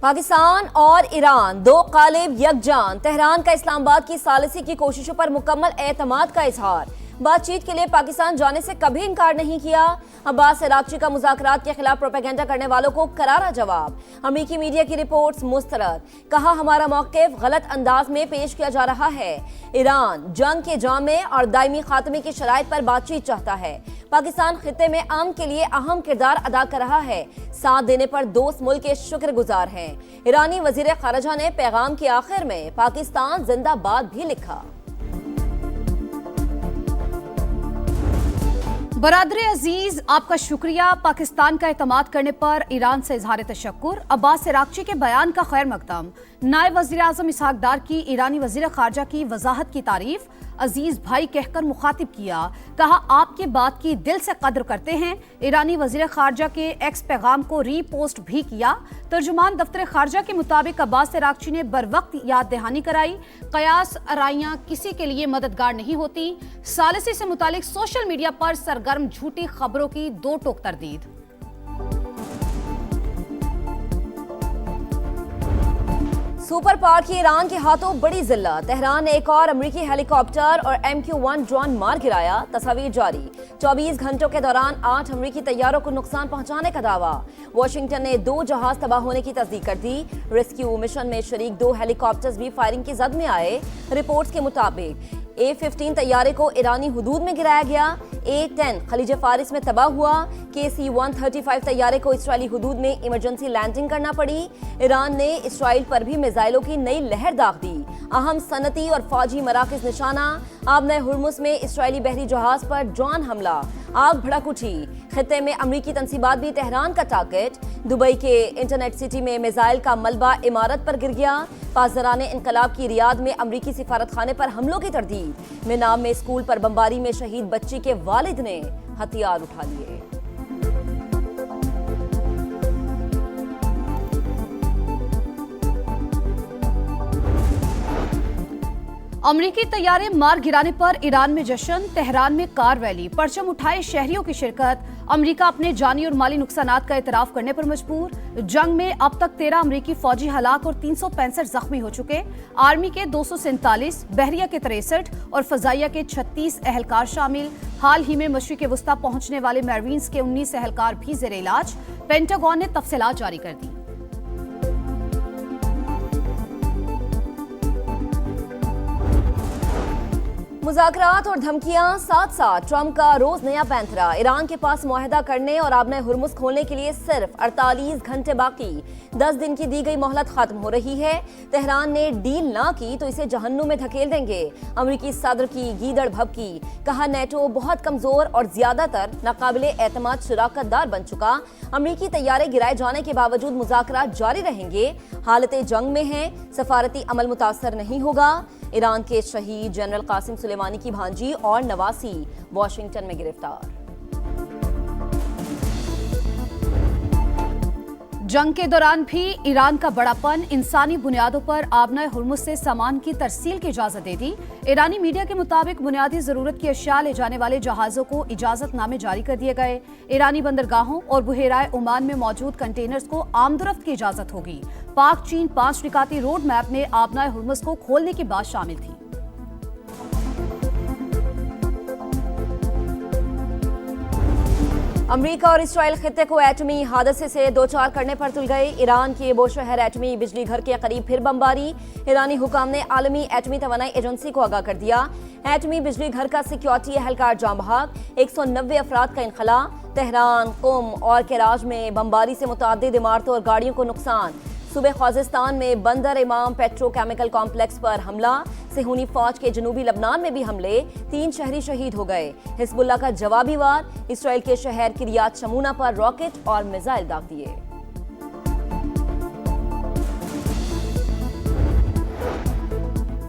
पाकिस्तान और ईरान दो गालिब यकजान। तेहरान का इस्लामाबाद की सालिसी की कोशिशों पर मुकम्मल एतमाद का इजहार। बातचीत के लिए पाकिस्तान जाने से कभी इनकार नहीं किया। अब्बास अरागची का मुज़ाकरात के खिलाफ प्रोपेगेंडा करने वालों को करारा जवाब। अमेरिकी मीडिया की रिपोर्ट्स मुस्तरद। कहा हमारा मौक़िफ़ गलत अंदाज में पेश किया जा रहा है। ईरान जंग के जामे और दायमी खात्मे की शराइत पर बातचीत चाहता है। पाकिस्तान खित्ते में अमन के लिए अहम किरदार अदा कर रहा है। साथ देने पर दोस्त मुल्क के शुक्रगुजार हैं। ईरानी वज़ीर ख़ारिजा ने पैगाम के आखिर में पाकिस्तान जिंदाबाद भी लिखा। बरादर अजीज, आपका शुक्रिया। पाकिस्तान का एतमाद करने पर ईरान से इजहार तशक्कुर। अब्बास अरागची के बयान का खैर मकदम। नायब वज़ीर आज़म इसहाक डार की ईरानी वज़ीर ख़ारिजा की वजाहत की तारीफ। अजीज भाई कहकर मुखातिब किया। कहा आपकी बात की दिल से कद्र करते हैं। ईरानी वज़ीर ख़ारिजा के एक्स पैगाम को रीपोस्ट भी किया। तर्जुमान दफ्तर ख़ारिजा के मुताबिक अब्बास अरागची ने बर वक्त याद दहानी कराई। कयास आराइयाँ किसी के लिए मददगार नहीं होती। सालिसी से मुतालिक सोशल मीडिया पर सरगर्म झूठी खबरों की दो टोक तरदीद। सुपर पावर की ईरान के हाथों बड़ी जिल्लत। तेहरान ने एक और अमेरिकी हेलीकॉप्टर और MQ-1 ड्रोन मार गिराया। तस्वीर जारी। 24 घंटों के दौरान 8 अमेरिकी तैयारों को नुकसान पहुंचाने का दावा। वाशिंगटन ने 2 जहाज तबाह होने की तस्दीक कर दी। रेस्क्यू मिशन में शरीक 2 हेलीकॉप्टर्स भी फायरिंग की जद में आए। रिपोर्ट्स के मुताबिक A-15 तैयारे को ईरानी हुदूद में गिराया गया। A-10 खलीज फारिस में तबाह हुआ। KC-135 तैयारे को इसराइली हुदूद में इमरजेंसी लैंडिंग करना पड़ी। ईरान ने इसराइल पर भी मिसाइलों की नई लहर दाग दी। अहम सनती और फौजी मराकज निशाना। आबने हुर्मुस में इसराइली बहरी जहाज पर ड्रोन हमला। आग भड़क उठी। खित्ते में अमरीकी तंसीबात भी तेहरान का टारगेट। दुबई के इंटरनेट सिटी में मिसाइल का मलबा इमारत पर गिर गया। पासदारान इनकलाब की रियाद में अमरीकी सिफारत खाने पर हमलों की तरदीद। मिनाब में स्कूल पर बमबारी में शहीद बच्ची के वालिद ने हथियार उठा लिए। अमरीकी तैयारे मार गिराने पर ईरान में जश्न। तेहरान में कार रैली। परचम उठाए शहरियों की शिरकत। अमरीका अपने जानी और माली नुकसानात का एतराफ करने पर मजबूर। जंग में अब तक 13 अमरीकी फौजी हलाक और 365 जख्मी हो चुके। आर्मी के 247, बहरिया के 63 और फजाइया के 36 एहलकार शामिल। हाल ही में मशरिक़ वुस्ता पहुंचने वाले मैरीन्स के 19 एहलकार भी जेर इलाज। पेंटागन ने तफसीलात जारी कर दी। मुज़ाकरात और धमकियां साथ साथ। ट्रंप का रोज नया पैंतरा। ईरान के पास मुआहदा करने और आबने हुर्मुस खोलने के लिए सिर्फ 48 घंटे बाकी। 10 दिन की दी गई मोहलत खत्म हो रही है। तेहरान ने डील ना की तो इसे जहन्नुम में धकेल देंगे। अमेरिकी सदर की गीदड़ भभकी। कहा नेटो बहुत कमजोर और ज्यादातर नाकाबिले एतमाद शराकतदार बन चुका। अमेरिकी तैयारे गिराए जाने के बावजूद मुज़ाकरात जारी रहेंगे। हालत जंग में है। सफारती अमल मुतासर नहीं होगा। ईरान के शहीद जनरल कासिम सुलेमानी की भांजी और नवासी वाशिंगटन में गिरफ्तार। जंग के दौरान भी ईरान का बड़ापन। इंसानी बुनियादों पर आबना हुर्मुस से सामान की तरसील की इजाजत दे दी। ईरानी मीडिया के मुताबिक बुनियादी जरूरत की अशिया ले जाने वाले जहाजों को इजाजतनामे जारी कर दिए गए। ईरानी बंदरगाहों और बुहेराए ओमान में मौजूद कंटेनर्स को आमदरफ्त की इजाजत होगी। पाक चीन 5 निकाती रोड मैप में आबना हुर्मुस को खोलने की बात शामिल थी। अमेरिका और इसराइल खित्ते को एटमी हादसे से दो चार करने पर तुल गए। ईरान के बोशहर एटमी बिजली घर के करीब फिर बमबारी। ईरानी हुकाम ने आलमी एटमी तवानाई एजेंसी को आगाह कर दिया। एटमी बिजली घर का सिक्योरिटी एहलकार जाम बहक। 190 अफराद का इनखला। तेहरान, कुम और कराज में बमबारी से मुतअद्दिद इमारतों और गाड़ियों को नुकसान। सूबे ख्वाजिस्तान में बंदर इमाम पेट्रोकेमिकल कॉम्प्लेक्स पर हमला। सेहूनी फौज के जनूबी लबनान में भी हमले। 3 शहरी शहीद हो गए। हिजबुल्लाह का जवाबी वार। इसराइल के शहर किरियात शमूना पर रॉकेट और मिसाइल दाग दिए।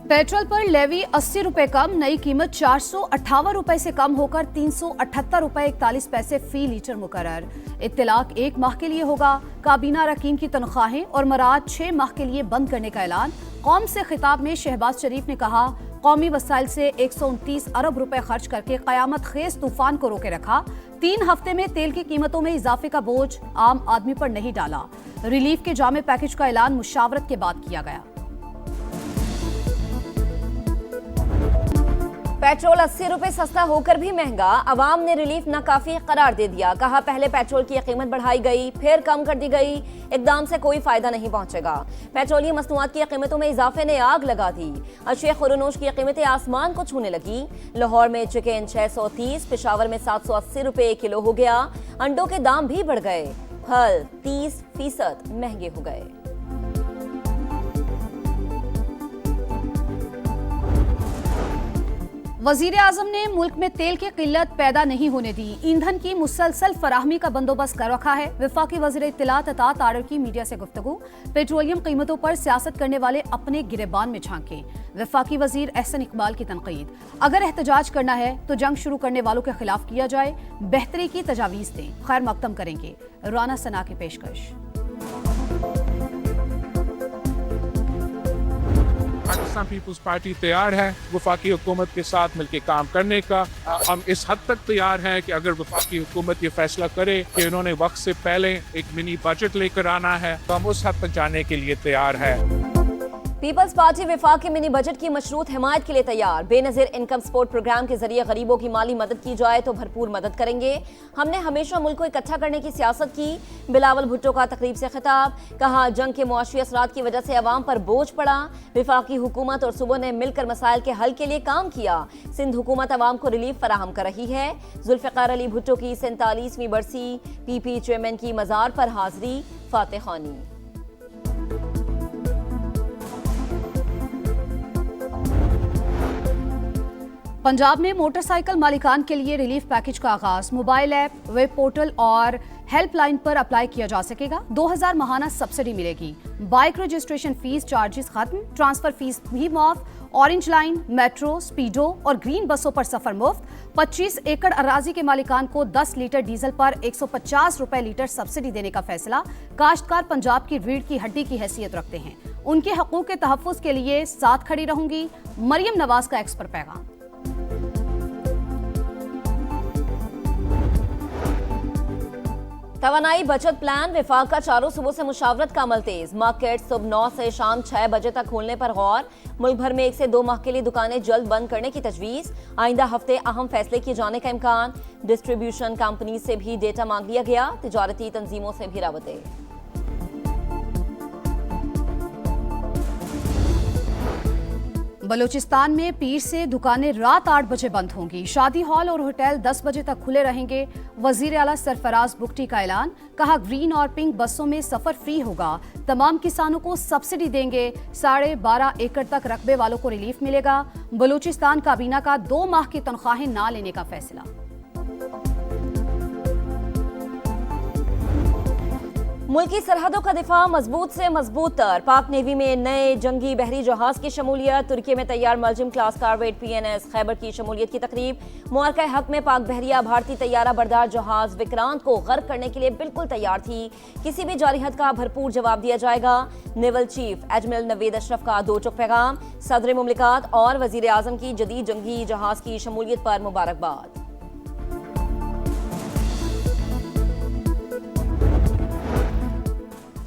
पेट्रोल पर लेवी 80 रुपए कम। नई कीमत 458 रुपए से कम होकर 378 रुपए 41 पैसे फी लीटर मुकर्रर। इत्तलाक 1 माह के लिए होगा। काबीना अरकान की तनख्वाहें और मराद 6 माह के लिए बंद करने का ऐलान। कौम से खिताब में शहबाज शरीफ ने कहा, कौमी वसाइल से 129 अरब रुपए खर्च करके कयामत खेज तूफान को रोके रखा। 3 हफ्ते में तेल की कीमतों में इजाफे का बोझ आम आदमी पर नहीं डाला। रिलीफ के जामे पैकेज का ऐलान मुशावरत के बाद किया गया। पेट्रोल 80 रुपए सस्ता होकर भी महंगा, अवाम ने रिलीफ नाकाफी करार दे दिया। कहा पहले पेट्रोल की कीमत बढ़ाई गई, फिर कम कर दी गई, इकदाम से कोई फायदा नहीं पहुंचेगा। पेट्रोलियम मसनूआत की कीमतों में इजाफे ने आग लगा दी। अशिया खुरनोश की कीमतें आसमान को छूने लगी। लाहौर में चिकन 630, पेशावर में 780 रुपए किलो हो गया। अंडों के दाम भी बढ़ गए। फल 30% महंगे हो गए। वजीर आजम ने मुल्क में तेल की किल्लत पैदा नहीं होने दी। ईंधन की मुसलसल फराहमी का बंदोबस्त कर रखा है। वफाकी वजीर इत्तलात अतात आर्डर की मीडिया से गुफ्तगू। पेट्रोलियम कीमतों पर सियासत करने वाले अपने गिरेबान में झांके। वफाकी वजीर एहसन इकबाल की तनकीद। अगर एहतजाज करना है तो जंग शुरू करने वालों के खिलाफ किया जाए, बेहतरी की तजावीज दें, खैर मकदम करेंगे। राना सना की पेशकश। पाकिस्तान पीपुल्स पार्टी तैयार है वफाकी हुकूमत के साथ मिलकर काम करने का। हम इस हद तक तैयार हैं कि अगर वफाकी हुकूमत ये फैसला करे कि उन्होंने वक्त से पहले एक मिनी बजट लेकर आना है तो हम उस हद तक जाने के लिए तैयार है। पीपल्स पार्टी वफाक के मिनी बजट की मशरूत हिमायत के लिए तैयार। बेनज़ीर इनकम सपोर्ट प्रोग्राम के जरिए गरीबों की माली मदद की जाए तो भरपूर मदद करेंगे। हमने हमेशा मुल्क को इकट्ठा करने की सियासत की। बिलावल भुट्टो का तकरीब से खिताब। कहा जंग के मुआशी असरात की वजह से अवाम पर बोझ पड़ा। वफाकी हुकूमत और सूबों ने मिलकर मसाइल के हल के लिए काम किया। सिंध हुकूमत अवाम को रिलीफ फराहम कर रही है। जुल्फ़िकार अली भुट्टो की 47वीं बरसी। पीपी चेयरमैन की मज़ार पर हाजिरी, फातह खानी। पंजाब में मोटरसाइकिल मालिकान के लिए रिलीफ पैकेज का आगाज। मोबाइल ऐप, वेब पोर्टल और हेल्पलाइन पर अप्लाई किया जा सकेगा। 2000 माहाना सब्सिडी मिलेगी। बाइक रजिस्ट्रेशन फीस चार्जेस खत्म, ट्रांसफर फीस भी माफ। ऑरेंज लाइन, मेट्रो, स्पीडो और ग्रीन बसों पर सफर मुफ्त। 25 एकड़ अराजी के मालिकान को 10 लीटर डीजल पर 150 रुपए लीटर सब्सिडी देने का फैसला। काश्तकार पंजाब की रीढ़ की हड्डी की हैसियत रखते हैं, उनके हकूक के तहफ्फुज के लिए साथ खड़ी रहूंगी। मरियम नवाज का एक्स पर पैगाम। तवानाई बचत प्लान। वफाक का चारों सूबों से मुशावरत का अमल तेज। मार्केट सुबह 9 से शाम 6 बजे तक खोलने पर गौर। मुल्क भर में 1 से 2 माह के लिए दुकानें जल्द बंद करने की तजवीज। आइंदा हफ्ते अहम फैसले किए जाने का इम्कान। डिस्ट्रीब्यूशन कंपनी से भी डेटा मांग लिया गया। तिजारती तंजीमों से भी राबते। बलूचिस्तान में पीर से दुकानें रात 8 बजे बंद होंगी। शादी हॉल और होटल 10 बजे तक खुले रहेंगे। वजीर आला सरफराज बुगटी का ऐलान। कहा ग्रीन और पिंक बसों में सफर फ्री होगा। तमाम किसानों को सब्सिडी देंगे। 12.5 एकड़ तक रकबे वालों को रिलीफ मिलेगा। बलूचिस्तान काबीना का 2 माह की तनख्वाहें ना लेने का फैसला। मुल्की सरहदों का दिफा मजबूत से मजबूत तर। पाक नेवी में नए जंगी बहरी जहाज की शमूलियत। तुर्की में तैयार मलजिम क्लास कारवेट PNS खैबर की शमूलियत की तकरीब। मुआरका हक में पाक बहरिया भारतीय तैयारा बरदार जहाज विक्रांत को गर्क करने के लिए बिल्कुल तैयार थी। किसी भी जारिहत का भरपूर जवाब दिया जाएगा। Naval chief admiral Naved Ashraf का 2 टुक पैगाम। सदर मुमलिकात और वजीर आजम की जदीद जंगी जहाज की शमूलियत पर मुबारकबाद।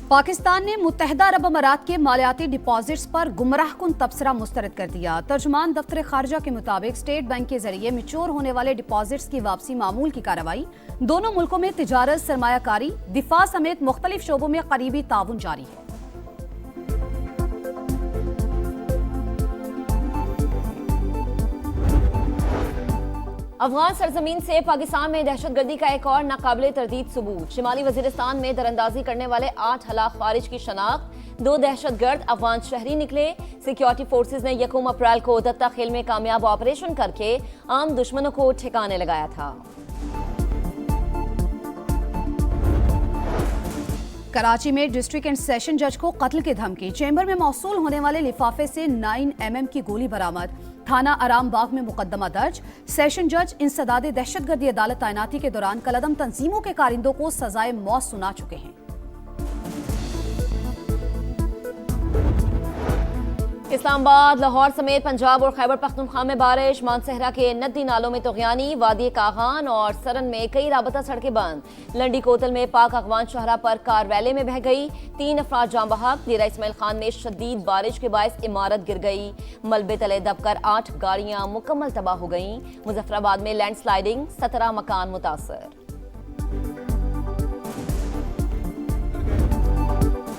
पाकिस्तान ने मुत्तहिदा अरब अमारात के मालियाती डिपॉजिट्स पर गुमराहकुन तबसरा मुस्तरद कर दिया। तर्जुमान दफ्तर खारजा के मुताबिक स्टेट बैंक के जरिए मिच्योर होने वाले डिपॉजिट्स की वापसी मामूल की कार्रवाई। दोनों मुल्कों में तिजारत, सरमायाकारी, दिफा समेत मुख्तलिफ शोबों में करीबी ताउन जारी है। अफगान सरजमीन से पाकिस्तान में दहशतगर्दी का एक और नाकाबिले तरदीद सबूत। शिमाली वजीरिस्तान में दरअंदाजी करने वाले 8 हलाक खारिज की शनाख्त। 2 दहशतगर्द अफगान शहरी निकले। सिक्योरिटी फोर्सेज ने 1 अप्रैल को दत्ता खेल में कामयाब ऑपरेशन करके आम दुश्मनों को ठिकाने लगाया था। कराची में डिस्ट्रिक्ट एंड सेशन जज को कत्ल की धमकी। चेंबर में मौसूल होने वाले लिफाफे से 9 mm की गोली बरामद। थाना आराम बाग में मुकदमा दर्ज। सेशन जज इंसदादे दहशतगर्दी अदालत तैनाती के दौरान कलदम तंजीमों के कारिंदों को सजाए मौत सुना चुके हैं। इस्लामाबाद, लाहौर समेत पंजाब और खैबर पख्तूनख्वा में बारिश। मानसहरा के नदी नालों में तोगयानी, वादी कागान और सरन में कई राबता सड़कें बंद। लंडी कोतल में पाक अफगान शाहरा पर कार रैली में बह गई, 3 अफराद जाम बहक। डेरा इस्माइल खान में शदीद बारिश के बायस इमारत गिर गई, मलबे तले दबकर 8 गाड़ियां मुकम्मल तबाह हो गईं। मुजफ्फराबाद में लैंडस्लाइडिंग, 17 मकान मुतासर।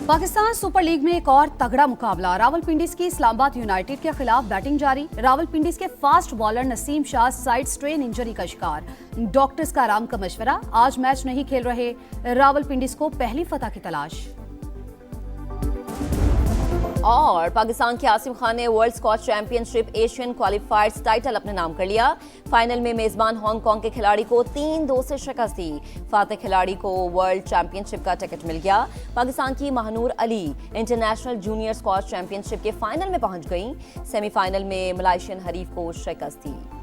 पाकिस्तान सुपर लीग में एक और तगड़ा मुकाबला। रावलपिंडीज की इस्लामाबाद यूनाइटेड के खिलाफ बैटिंग जारी। रावलपिंडीज के fast bowler Naseem Shah side strain injury का शिकार, डॉक्टर्स का आराम का मशवरा। आज मैच नहीं खेल रहे। रावलपिंडीज को पहली फतह की तलाश। और पाकिस्तान के आसिम खान ने world squash championship Asian क्वालिफायर्स title अपने नाम कर लिया। फाइनल में मेजबान हांगकांग के खिलाड़ी को 3-2 से शिकस्त दी। फातेह खिलाड़ी को वर्ल्ड चैंपियनशिप का टिकट मिल गया। पाकिस्तान की Mahnoor Ali international junior squash championship के फाइनल में पहुंच गई। सेमीफाइनल में मलाइशियन हरीफ को शिकस्त दी।